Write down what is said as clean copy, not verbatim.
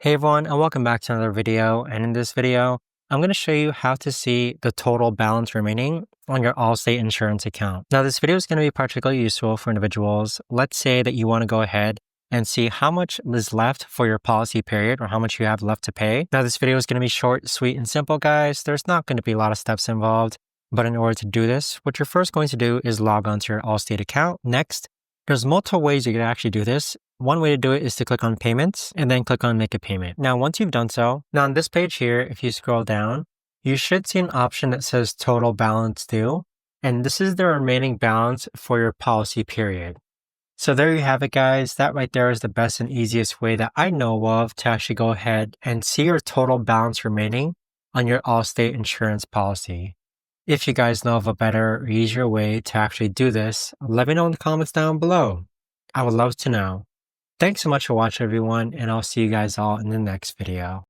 Hey everyone, and welcome back to another video. And in this video, I'm going to show you how to see the total balance remaining on your Allstate Insurance account. Now, this video is going to be particularly useful for individuals. Let's say that you want to go ahead and see how much is left for your policy period or how much you have left to pay. Now, this video is going to be short, sweet, and simple, guys. There's not going to be a lot of steps involved. But in order to do this, what you're first going to do is log onto your Allstate account. Next, there's multiple ways you can actually do this. One way to do it is to click on payments and then click on make a payment. Now, once you've done so, now on this page here, if you scroll down, you should see an option that says total balance due. And this is the remaining balance for your policy period. So there you have it, guys. That right there is the best and easiest way that I know of to actually go ahead and see your total balance remaining on your Allstate insurance policy. If you guys know of a better or easier way to actually do this, let me know in the comments down below. I would love to know. Thanks so much for watching, everyone, and I'll see you guys all in the next video.